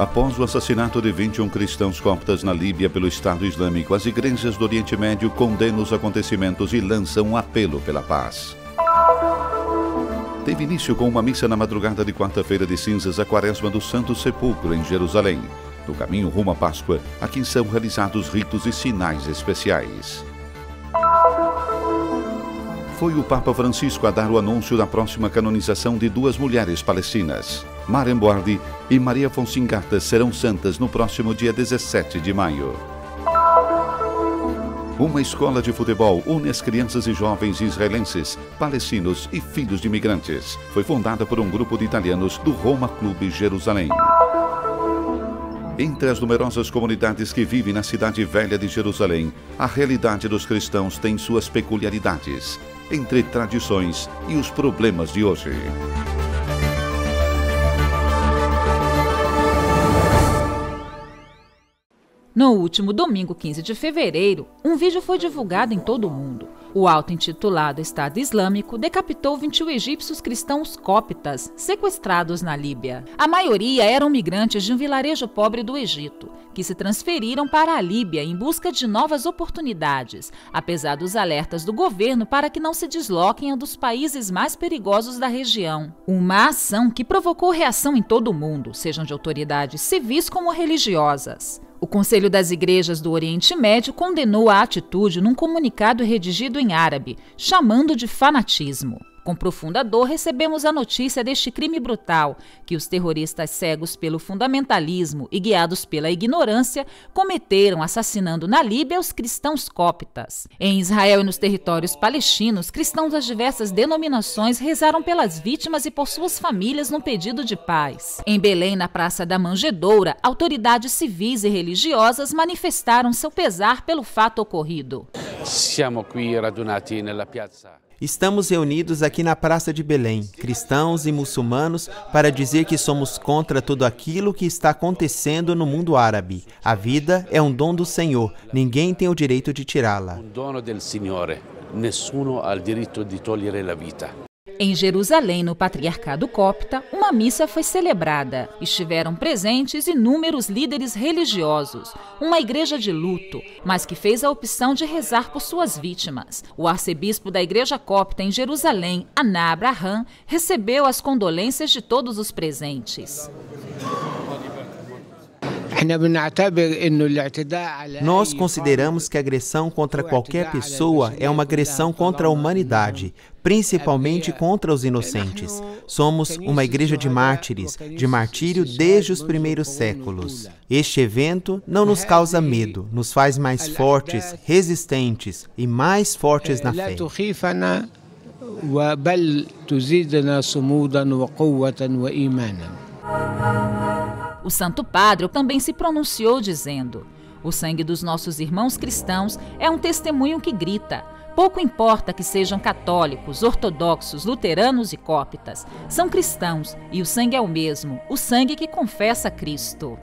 Após o assassinato de 21 cristãos coptas na Líbia pelo Estado Islâmico, as igrejas do Oriente Médio condenam os acontecimentos e lançam um apelo pela paz. Teve início com uma missa na madrugada de quarta-feira de cinzas, a Quaresma do Santo Sepulcro, em Jerusalém. No caminho rumo à Páscoa, aqui são realizados ritos e sinais especiais. Foi o Papa Francisco a dar o anúncio da próxima canonização de duas mulheres palestinas. Mariam Boardi e Maria Fonsingata serão santas no próximo dia 17 de maio. Uma escola de futebol une as crianças e jovens israelenses, palestinos e filhos de imigrantes. Foi fundada por um grupo de italianos do Roma Clube Jerusalém. Entre as numerosas comunidades que vivem na cidade velha de Jerusalém, a realidade dos cristãos tem suas peculiaridades, entre tradições e os problemas de hoje. No último domingo, 15 de fevereiro, um vídeo foi divulgado em todo o mundo. O auto-intitulado Estado Islâmico decapitou 21 egípcios cristãos coptas sequestrados na Líbia. A maioria eram migrantes de um vilarejo pobre do Egito, que se transferiram para a Líbia em busca de novas oportunidades, apesar dos alertas do governo para que não se desloquem a dos países mais perigosos da região. Uma ação que provocou reação em todo o mundo, sejam de autoridades civis como religiosas. O Conselho das Igrejas do Oriente Médio condenou a atitude num comunicado redigido em árabe, chamando de fanatismo. Com profunda dor, recebemos a notícia deste crime brutal que os terroristas cegos pelo fundamentalismo e guiados pela ignorância cometeram, assassinando na Líbia os cristãos coptas. Em Israel e nos territórios palestinos, cristãos das diversas denominações rezaram pelas vítimas e por suas famílias num pedido de paz. Em Belém, na Praça da Manjedoura, autoridades civis e religiosas manifestaram seu pesar pelo fato ocorrido. Siamo qui radunati nella piazza. Estamos reunidos aqui na Praça de Belém, cristãos e muçulmanos, para dizer que somos contra tudo aquilo que está acontecendo no mundo árabe. A vida é um dom do Senhor, ninguém tem o direito de tirá-la. Un dono del Signore, nessuno ha il diritto di togliere la vita. Em Jerusalém, no Patriarcado Copta, uma missa foi celebrada. Estiveram presentes inúmeros líderes religiosos, uma igreja de luto, mas que fez a opção de rezar por suas vítimas. O arcebispo da Igreja Copta em Jerusalém, Aná Abraham, recebeu as condolências de todos os presentes. Nós consideramos que a agressão contra qualquer pessoa é uma agressão contra a humanidade, principalmente contra os inocentes. Somos uma igreja de mártires, de martírio desde os primeiros séculos. Este evento não nos causa medo, nos faz mais fortes, resistentes e mais fortes na fé. O Santo Padre também se pronunciou dizendo: o sangue dos nossos irmãos cristãos é um testemunho que grita. Pouco importa que sejam católicos, ortodoxos, luteranos e cóptas. São cristãos e o sangue é o mesmo, o sangue que confessa Cristo.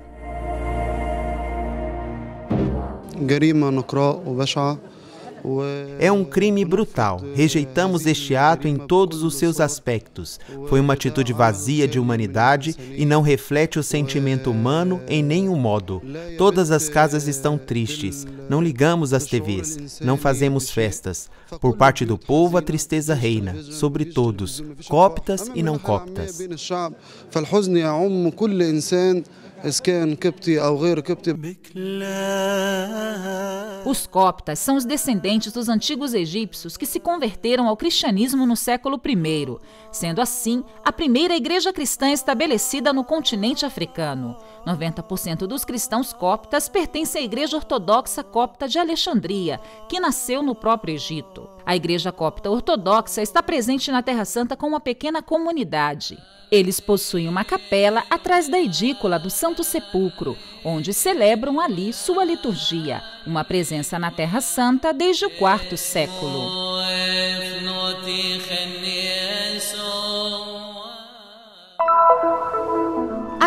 É um crime brutal. Rejeitamos este ato em todos os seus aspectos. Foi uma atitude vazia de humanidade e não reflete o sentimento humano em nenhum modo. Todas as casas estão tristes. Não ligamos as TVs. Não fazemos festas. Por parte do povo, a tristeza reina, sobre todos, coptas e não coptas. Os coptas são os descendentes dos antigos egípcios que se converteram ao cristianismo no século I, sendo assim a primeira igreja cristã estabelecida no continente africano. 90% dos cristãos coptas pertencem à Igreja Ortodoxa Copta de Alexandria, que nasceu no próprio Egito. A Igreja Copta Ortodoxa está presente na Terra Santa com uma pequena comunidade. Eles possuem uma capela atrás da edícula do Santo Sepulcro, onde celebram ali sua liturgia, uma presença na Terra Santa desde o IV século.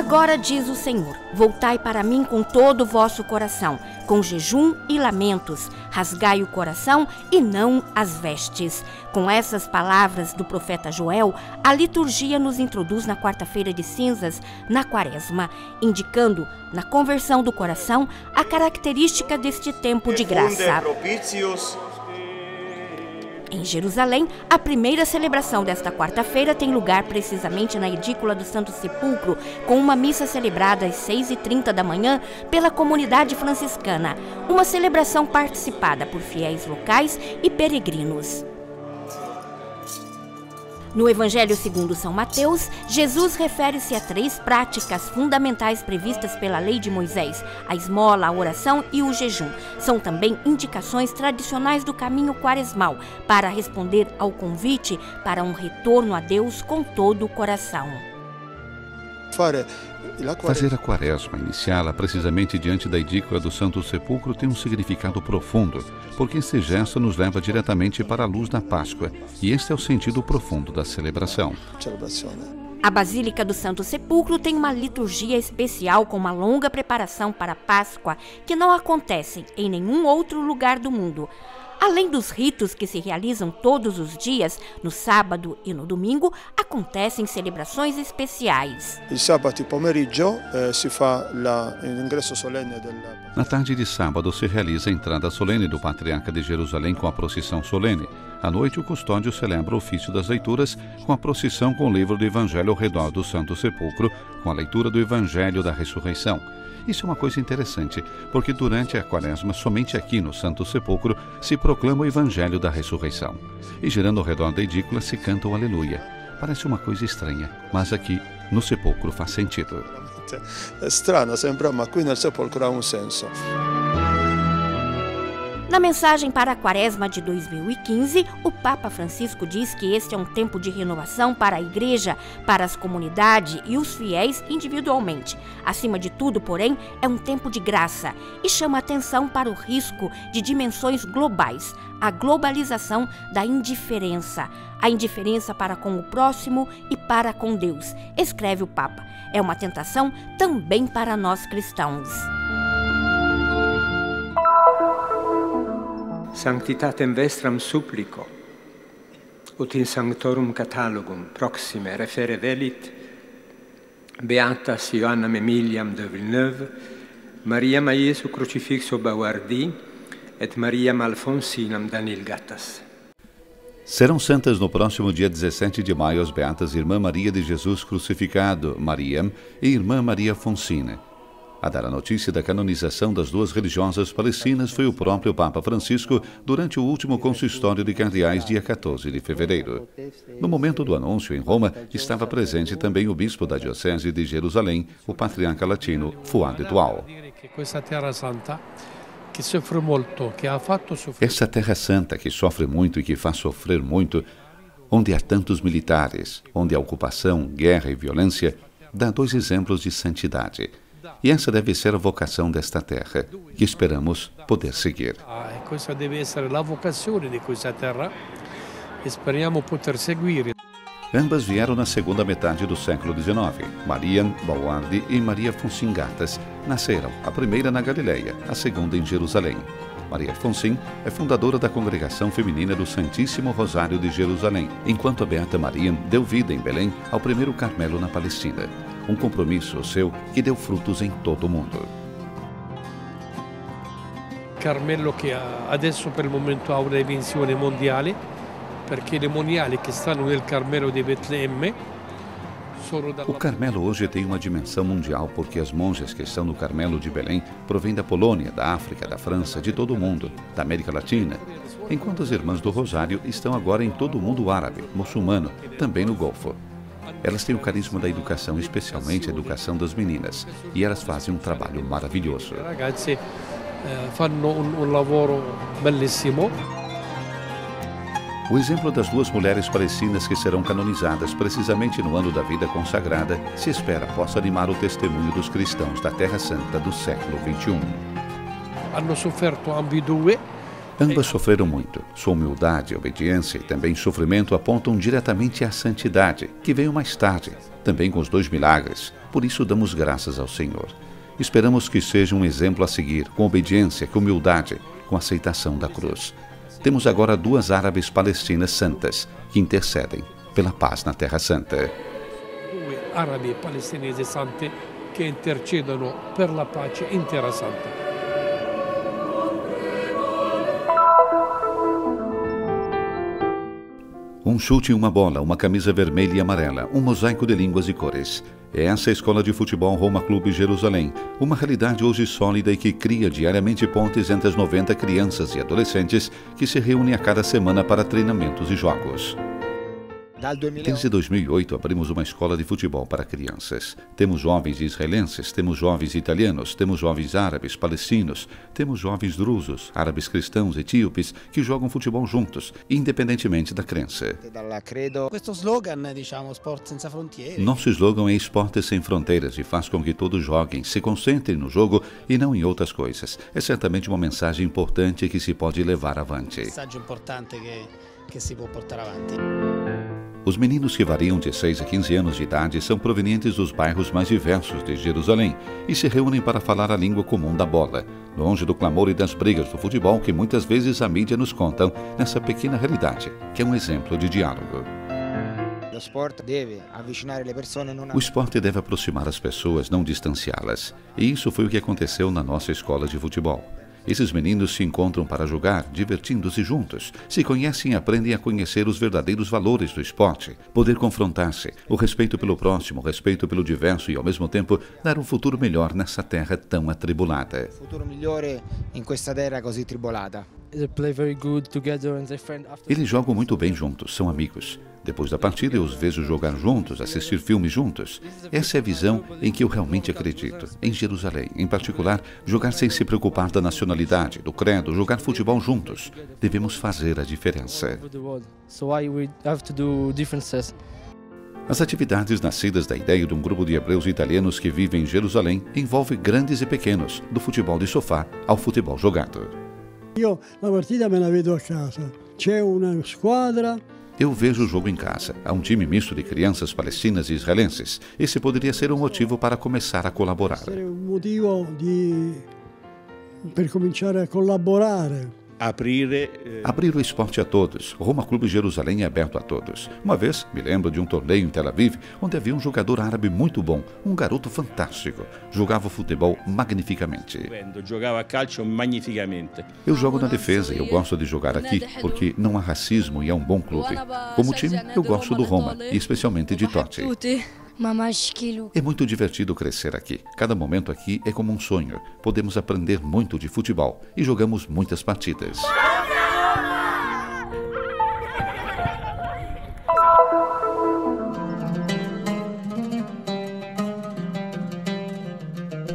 Agora diz o Senhor, voltai para mim com todo o vosso coração, com jejum e lamentos, rasgai o coração e não as vestes. Com essas palavras do profeta Joel, a liturgia nos introduz na quarta-feira de cinzas, na quaresma, indicando, na conversão do coração, a característica deste tempo de graça. Em Jerusalém, a primeira celebração desta quarta-feira tem lugar precisamente na edícula do Santo Sepulcro, com uma missa celebrada às 6h30 da manhã pela comunidade franciscana, uma celebração participada por fiéis locais e peregrinos. No Evangelho segundo São Mateus, Jesus refere-se a 3 práticas fundamentais previstas pela lei de Moisés: a esmola, a oração e o jejum. São também indicações tradicionais do caminho quaresmal para responder ao convite para um retorno a Deus com todo o coração. Fazer a quaresma, iniciá-la precisamente diante da edícula do Santo Sepulcro, tem um significado profundo, porque esse gesto nos leva diretamente para a luz da Páscoa, e este é o sentido profundo da celebração. A Basílica do Santo Sepulcro tem uma liturgia especial com uma longa preparação para a Páscoa que não acontece em nenhum outro lugar do mundo. Além dos ritos que se realizam todos os dias, no sábado e no domingo, acontecem celebrações especiais. Na tarde de sábado se realiza a entrada solene do Patriarca de Jerusalém com a procissão solene. À noite, o custódio celebra o ofício das leituras com a procissão com o livro do Evangelho ao redor do Santo Sepulcro, com a leitura do Evangelho da Ressurreição. Isso é uma coisa interessante, porque durante a quaresma, somente aqui no Santo Sepulcro, se proclama o Evangelho da Ressurreição. E girando ao redor da edícula se canta o Aleluia. Parece uma coisa estranha, mas aqui no sepulcro faz sentido. É estranho, sembra, mas aqui no sepulcro há um senso. Na mensagem para a Quaresma de 2015, o Papa Francisco diz que este é um tempo de renovação para a Igreja, para as comunidades e os fiéis individualmente. Acima de tudo, porém, é um tempo de graça e chama atenção para o risco de dimensões globais, a globalização da indiferença, a indiferença para com o próximo e para com Deus, escreve o Papa. É uma tentação também para nós cristãos. Sanctitatem vestram supplico, ut in sanctorum catalogum proxime refere velit, Beatas Ioannam Emiliam de Villeneuve, Mariam a Iesu crucifixo Bauardi, et Mariam Alfonsinam Danilgatas. Serão santas no próximo dia 17 de maio as beatas Irmã Maria de Jesus Crucificado, Mariam, e Irmã Maria Fonsina. A dar a notícia da canonização das duas religiosas palestinas foi o próprio Papa Francisco durante o último consistório de cardeais, dia 14 de fevereiro. No momento do anúncio em Roma, estava presente também o bispo da Diocese de Jerusalém, o patriarca latino Fuad Dual. Essa terra santa que sofre muito e que faz sofrer muito, onde há tantos militares, onde há ocupação, guerra e violência, dá 2 exemplos de santidade. E essa deve ser a vocação desta terra, que esperamos poder seguir. Questa deve essere la vocazione di questa terra, e speriamo poter seguire. Ambas vieram na segunda metade do século XIX. Mariam Bauardi e Maria Fonsingatas nasceram, a primeira na Galileia, a segunda em Jerusalém. Maria Fonsin é fundadora da Congregação Feminina do Santíssimo Rosário de Jerusalém, enquanto a beata Mariam deu vida em Belém ao primeiro Carmelo na Palestina. Um compromisso seu que deu frutos em todo o mundo. Carmelo che adesso per il momento ha una dimensione mondiale, perché le moniali che stanno nel Carmelo di Betlemme. O Carmelo hoje tem uma dimensão mundial porque as monjas que estão no Carmelo de Belém provêm da Polônia, da África, da França, de todo o mundo, da América Latina, enquanto as irmãs do Rosário estão agora em todo o mundo árabe, muçulmano, também no Golfo. Elas têm o carisma da educação, especialmente a educação das meninas, e elas fazem um trabalho maravilhoso. Le ragazze fanno un lavoro bellissimo. O exemplo das duas mulheres palestinas que serão canonizadas precisamente no ano da vida consagrada se espera possa animar o testemunho dos cristãos da Terra Santa do século XXI. Hanno sofferto ambidue. Ambas sofreram muito. Sua humildade, obediência e também sofrimento apontam diretamente à santidade, que veio mais tarde, também com os 2 milagres. Por isso damos graças ao Senhor. Esperamos que seja um exemplo a seguir, com obediência, com humildade, com aceitação da cruz. Temos agora 2 árabes palestinas santas, que intercedem pela paz na Terra Santa. 2 arabi palestinesi santi che intercedono per la pace in Terra Santa. Um chute e uma bola, uma camisa vermelha e amarela, um mosaico de línguas e cores. Essa é a Escola de Futebol Roma Clube Jerusalém, uma realidade hoje sólida e que cria diariamente pontes entre as 90 crianças e adolescentes que se reúnem a cada semana para treinamentos e jogos. Desde 2008 abrimos uma escola de futebol para crianças. Temos jovens israelenses, temos jovens italianos, temos jovens árabes, palestinos, temos jovens drusos, árabes cristãos, etíopes, que jogam futebol juntos, independentemente da crença. Nosso slogan é Esportes Sem Fronteiras e faz com que todos joguem, se concentrem no jogo e não em outras coisas. É certamente uma mensagem importante que se pode levar avante. Os meninos, que variam de 6 a 15 anos de idade, são provenientes dos bairros mais diversos de Jerusalém e se reúnem para falar a língua comum da bola, longe do clamor e das brigas do futebol que muitas vezes a mídia nos conta nessa pequena realidade, que é um exemplo de diálogo. O esporte deve aproximar as pessoas, não distanciá-las. E isso foi o que aconteceu na nossa escola de futebol. Esses meninos se encontram para jogar, divertindo-se juntos. Se conhecem e aprendem a conhecer os verdadeiros valores do esporte. Poder confrontar-se, o respeito pelo próximo, o respeito pelo diverso e, ao mesmo tempo, dar um futuro melhor nessa terra tão atribulada. Futuro melhore em questa terra così tribolata. Eles jogam muito bem juntos, são amigos. Depois da partida eu os vejo jogar juntos, assistir filmes juntos. Essa é a visão em que eu realmente acredito. Em Jerusalém, em particular, jogar sem se preocupar da nacionalidade, do credo, jogar futebol juntos. Devemos fazer a diferença. As atividades nascidas da ideia de um grupo de hebreus italianos que vivem em Jerusalém envolvem grandes e pequenos, do futebol de sofá ao futebol jogado. Io la partita me la vedo a casa. C'è una squadra. Eu vejo o jogo em casa. Há um time misto de crianças palestinas e israelenses. Esse poderia ser um motivo para começar a colaborar. Um motivo per cominciare a collaborare. Abrir o esporte a todos. O Roma Clube Jerusalém é aberto a todos. Uma vez, me lembro de um torneio em Tel Aviv, onde havia um jogador árabe muito bom, um garoto fantástico. Jogava futebol magnificamente. Eu jogo na defesa e eu gosto de jogar aqui, porque não há racismo e é um bom clube. Como time, eu gosto do Roma, e especialmente de Totti. É muito divertido crescer aqui. Cada momento aqui é como um sonho. Podemos aprender muito de futebol e jogamos muitas partidas.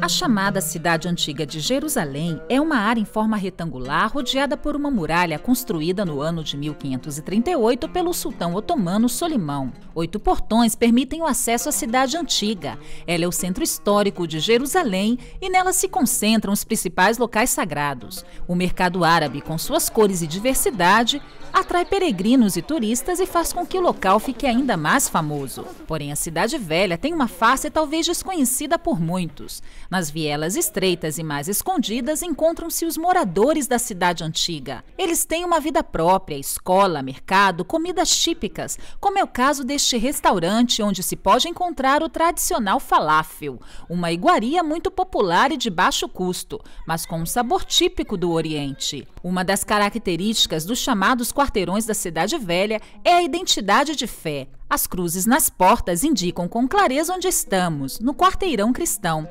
A chamada Cidade Antiga de Jerusalém é uma área em forma retangular rodeada por uma muralha construída no ano de 1538 pelo sultão otomano Solimão. 8 portões permitem o acesso à Cidade Antiga. Ela é o centro histórico de Jerusalém e nela se concentram os principais locais sagrados. O mercado árabe, com suas cores e diversidade, atrai peregrinos e turistas e faz com que o local fique ainda mais famoso. Porém, a Cidade Velha tem uma face talvez desconhecida por muitos. Nas vielas estreitas e mais escondidas encontram-se os moradores da cidade antiga. Eles têm uma vida própria, escola, mercado, comidas típicas, como é o caso deste restaurante onde se pode encontrar o tradicional falafel, uma iguaria muito popular e de baixo custo, mas com um sabor típico do Oriente. Uma das características dos chamados quarteirões da Cidade Velha é a identidade de fé. As cruzes nas portas indicam com clareza onde estamos, no quarteirão cristão.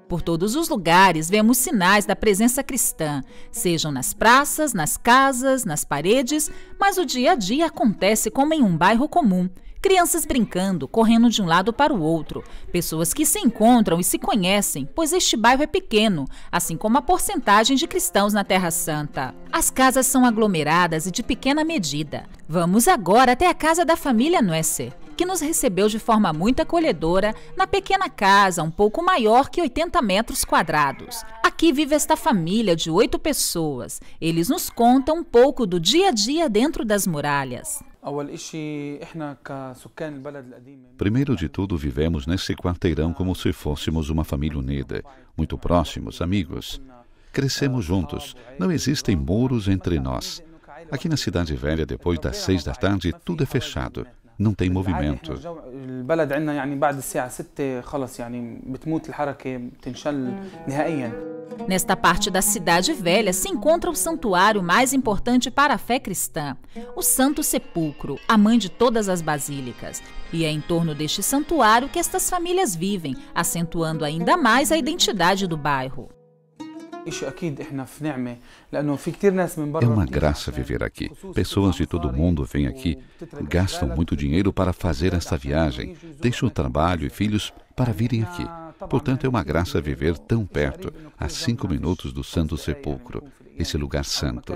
Por todos os lugares vemos sinais da presença cristã, sejam nas praças, nas casas, nas paredes, mas o dia a dia acontece como em um bairro comum. Crianças brincando, correndo de um lado para o outro, pessoas que se encontram e se conhecem, pois este bairro é pequeno, assim como a porcentagem de cristãos na Terra Santa. As casas são aglomeradas e de pequena medida. Vamos agora até a casa da família Nuesser, que que nos recebeu de forma muito acolhedora na pequena casa, um pouco maior que 80 metros quadrados. Aqui vive esta família de 8 pessoas. Eles nos contam um pouco do dia a dia dentro das muralhas. Primeiro de tudo, vivemos nesse quarteirão como se fôssemos uma família unida, muito próximos, amigos. Crescemos juntos, não existem muros entre nós. Aqui na Cidade Velha, depois das 6 da tarde, tudo é fechado, não tem movimento. Nesta parte da Cidade Velha se encontra o santuário mais importante para a fé cristã, o Santo Sepulcro, a mãe de todas as basílicas. E é em torno deste santuário que estas famílias vivem, acentuando ainda mais a identidade do bairro. É uma graça viver aqui. Pessoas de todo mundo vêm aqui, gastam muito dinheiro para fazer esta viagem, deixam o trabalho e filhos para virem aqui. Portanto, é uma graça viver tão perto, a 5 minutos do Santo Sepulcro, esse lugar santo.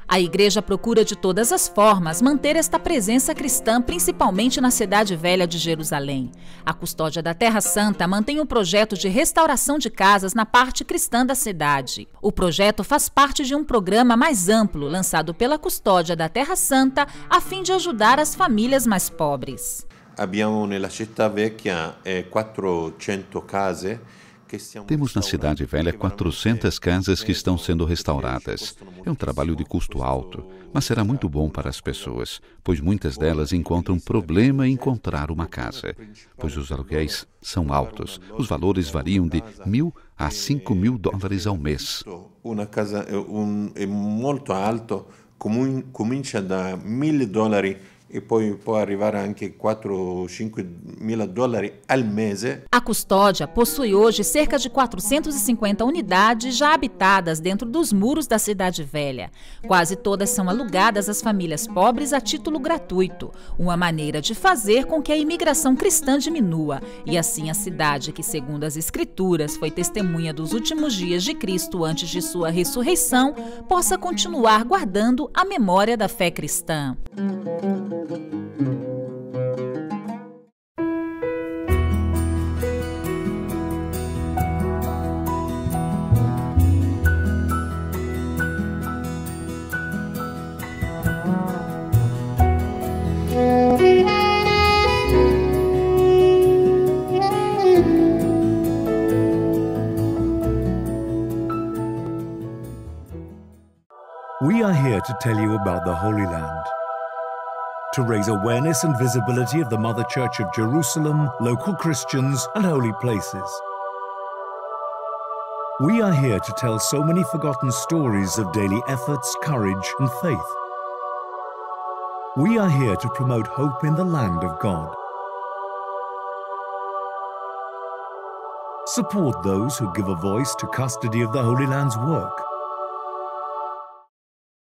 A igreja procura de todas as formas manter esta presença cristã, principalmente na Cidade Velha de Jerusalém. A Custódia da Terra Santa mantém um projeto de restauração de casas na parte cristã da cidade. O projeto faz parte de um programa mais amplo, lançado pela Custódia da Terra Santa, a fim de ajudar as famílias mais pobres. Abbiamo nella città vecchia 400 case. Temos na Cidade Velha 400 casas que estão sendo restauradas. É um trabalho de custo alto, mas será muito bom para as pessoas, pois muitas delas encontram problema em encontrar uma casa, pois os aluguéis são altos. Os valores variam de $1.000 a $5.000 ao mês. Uma casa é muito alto, comincia da $1.000 e poi può arrivare anche $4.000 ou $5.000 al mese. A Custódia possui hoje cerca de 450 unidades já habitadas dentro dos muros da Cidade Velha. Quase todas são alugadas às famílias pobres a título gratuito, uma maneira de fazer com que a imigração cristã diminua e assim a cidade, que segundo as Escrituras foi testemunha dos últimos dias de Cristo antes de sua ressurreição, possa continuar guardando a memória da fé cristã. We are here to tell you about the Holy Land, to raise awareness and visibility of the Mother Church of Jerusalem, local Christians, and holy places. We are here to tell so many forgotten stories of daily efforts, courage, and faith. We are here to promote hope in the land of God. Support those who give a voice to custody of the Holy Land's work.